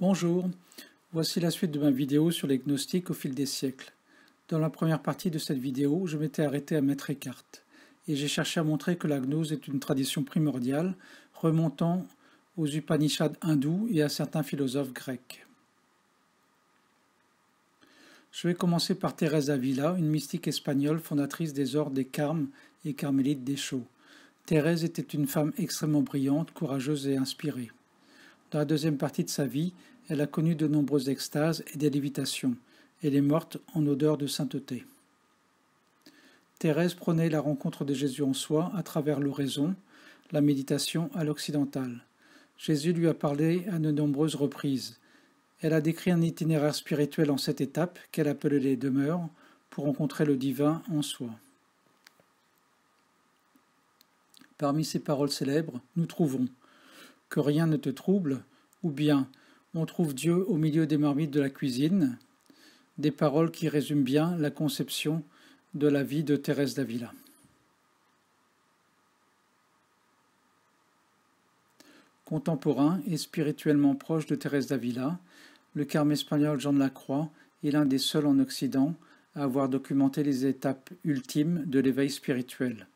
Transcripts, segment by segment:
Bonjour, voici la suite de ma vidéo sur les gnostiques au fil des siècles. Dans la première partie de cette vidéo, je m'étais arrêté à Maître Eckhart, et j'ai cherché à montrer que la gnose est une tradition primordiale remontant aux Upanishads hindous et à certains philosophes grecs. Je vais commencer par Thérèse d'Avila, une mystique espagnole fondatrice des ordres des Carmes et Carmélites des Chauds. Thérèse était une femme extrêmement brillante, courageuse et inspirée. Dans la deuxième partie de sa vie, elle a connu de nombreuses extases et des lévitations. Elle est morte en odeur de sainteté. Thérèse prônait la rencontre de Jésus en soi à travers l'oraison, la méditation à l'occidentale. Jésus lui a parlé à de nombreuses reprises. Elle a décrit un itinéraire spirituel en 7 étapes qu'elle appelait les demeures pour rencontrer le divin en soi. Parmi ces paroles célèbres, nous trouvons « que rien ne te trouble » ou bien « on trouve Dieu au milieu des marmites de la cuisine », des paroles qui résument bien la conception de la vie de Thérèse d'Avila. Contemporain et spirituellement proche de Thérèse d'Avila, le carme espagnol Jean de la Croix est l'un des seuls en Occident à avoir documenté les étapes ultimes de l'éveil spirituel.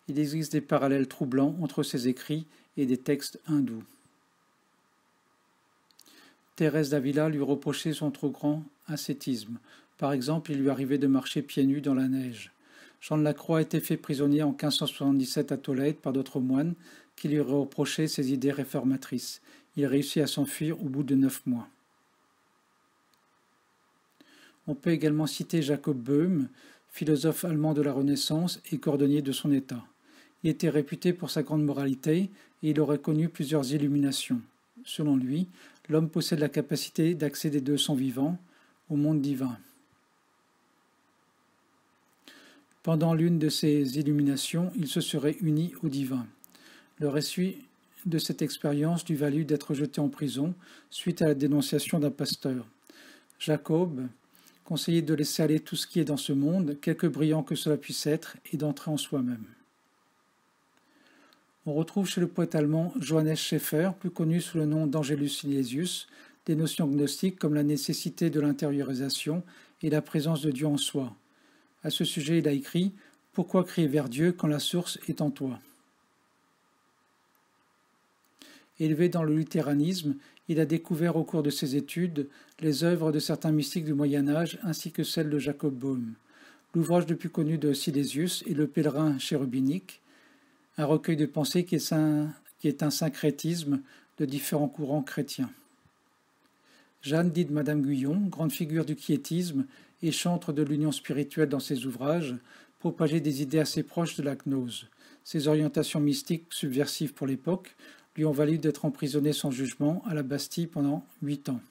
Il existe des parallèles troublants entre ses écrits et des textes hindous. Thérèse d'Avila lui reprochait son trop grand ascétisme. Par exemple, il lui arrivait de marcher pieds nus dans la neige. Jean de la Croix a été fait prisonnier en 1577 à Tolède par d'autres moines qui lui reprochaient ses idées réformatrices. Il réussit à s'enfuir au bout de 9 mois. On peut également citer Jacob Böhme, philosophe allemand de la Renaissance et cordonnier de son état. Il était réputé pour sa grande moralité et il aurait connu plusieurs illuminations. Selon lui, l'homme possède la capacité d'accéder de son vivant au monde divin. Pendant l'une de ces illuminations, il se serait uni au divin. Le récit de cette expérience lui valut d'être jeté en prison suite à la dénonciation d'un pasteur. Jacob conseillait de laisser aller tout ce qui est dans ce monde, quelque brillant que cela puisse être, et d'entrer en soi-même. On retrouve chez le poète allemand Johannes Schäfer, plus connu sous le nom d'Angelus Silesius, des notions gnostiques comme la nécessité de l'intériorisation et la présence de Dieu en soi. À ce sujet, il a écrit « Pourquoi crier vers Dieu quand la source est en toi ?» Élevé dans le luthéranisme, il a découvert au cours de ses études les œuvres de certains mystiques du Moyen-Âge ainsi que celles de Jacob Böhme. L'ouvrage le plus connu de Silesius est Le Pèlerin chérubinique, un recueil de pensées qui est un syncrétisme de différents courants chrétiens. Jeanne, dite Madame Guyon, grande figure du quiétisme et chantre de l'union spirituelle dans ses ouvrages, propageait des idées assez proches de la gnose. Ses orientations mystiques subversives pour l'époque lui ont valu d'être emprisonnée sans jugement à la Bastille pendant 8 ans.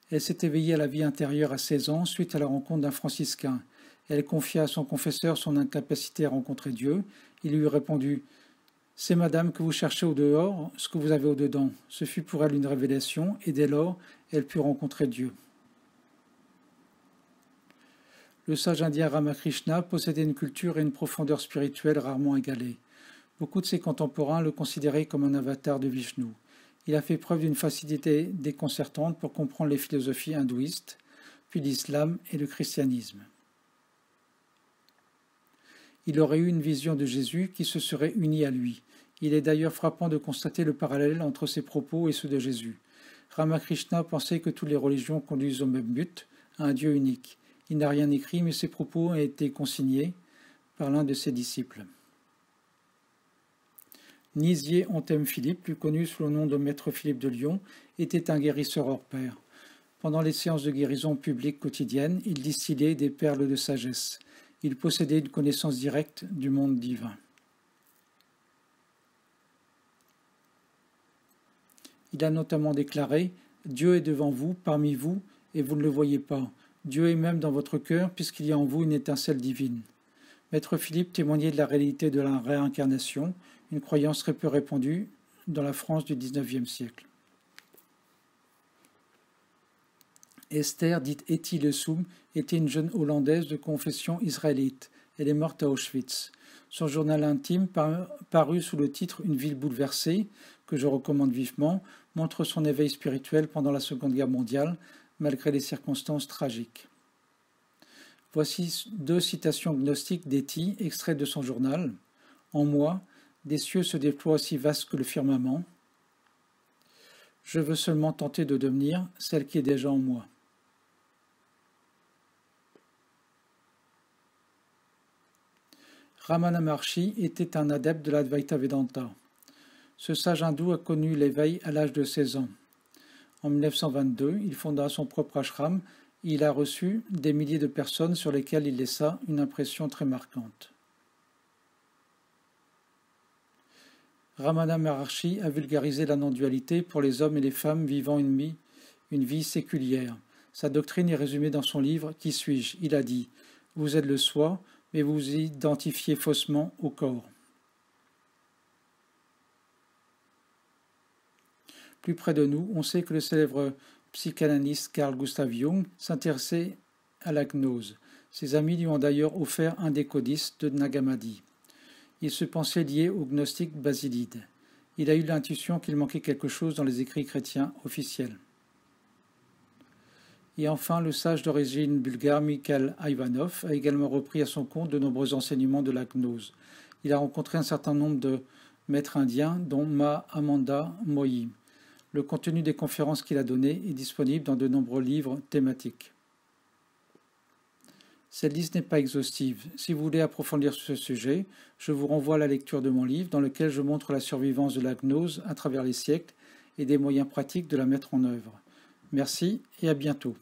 Elle s'est éveillée à la vie intérieure à 16 ans suite à la rencontre d'un franciscain. Elle confia à son confesseur son incapacité à rencontrer Dieu. Il lui répondit « C'est madame que vous cherchez au dehors, ce que vous avez au dedans. » Ce fut pour elle une révélation et dès lors, elle put rencontrer Dieu. Le sage indien Ramakrishna possédait une culture et une profondeur spirituelle rarement égalées. Beaucoup de ses contemporains le considéraient comme un avatar de Vishnu. Il a fait preuve d'une facilité déconcertante pour comprendre les philosophies hindouistes, puis l'islam et le christianisme. Il aurait eu une vision de Jésus qui se serait uni à lui. Il est d'ailleurs frappant de constater le parallèle entre ses propos et ceux de Jésus. Ramakrishna pensait que toutes les religions conduisent au même but, à un Dieu unique. Il n'a rien écrit, mais ses propos ont été consignés par l'un de ses disciples. Nisier Anthem Philippe, plus connu sous le nom de Maître Philippe de Lyon, était un guérisseur hors pair. Pendant les séances de guérison publiques quotidiennes, il distillait des perles de sagesse. Il possédait une connaissance directe du monde divin. Il a notamment déclaré « Dieu est devant vous, parmi vous, et vous ne le voyez pas. Dieu est même dans votre cœur, puisqu'il y a en vous une étincelle divine. » Maître Philippe témoignait de la réalité de la réincarnation, une croyance très peu répandue dans la France du XIXe siècle. Esther, dite Etty Lesoum, était une jeune Hollandaise de confession israélite. Elle est morte à Auschwitz. Son journal intime, paru sous le titre Une ville bouleversée, que je recommande vivement, montre son éveil spirituel pendant la Seconde Guerre mondiale, malgré les circonstances tragiques. Voici 2 citations gnostiques d'Etty, extraites de son journal. En moi, des cieux se déploient aussi vastes que le firmament. Je veux seulement tenter de devenir celle qui est déjà en moi. Ramana Maharshi était un adepte de l'Advaita Vedanta. Ce sage hindou a connu l'éveil à l'âge de 16 ans. En 1922, il fonda son propre ashram et il a reçu des milliers de personnes sur lesquelles il laissa une impression très marquante. Ramana Maharshi a vulgarisé la non-dualité pour les hommes et les femmes vivant une vie séculière. Sa doctrine est résumée dans son livre « Qui suis-je » Il a dit « Vous êtes le soi, mais vous vous identifiez faussement au corps. » Plus près de nous, on sait que le célèbre psychanalyste Carl Gustav Jung s'intéressait à la gnose. Ses amis lui ont d'ailleurs offert un des codices de Nag Hammadi. Il se pensait lié au gnostique Basilide. Il a eu l'intuition qu'il manquait quelque chose dans les écrits chrétiens officiels. Et enfin, le sage d'origine bulgare Mikhail Ivanov a également repris à son compte de nombreux enseignements de la gnose. Il a rencontré un certain nombre de maîtres indiens, dont Mahamanda Mohi. Le contenu des conférences qu'il a données est disponible dans de nombreux livres thématiques. Cette liste n'est pas exhaustive. Si vous voulez approfondir ce sujet, je vous renvoie à la lecture de mon livre dans lequel je montre la survivance de la gnose à travers les siècles et des moyens pratiques de la mettre en œuvre. Merci et à bientôt.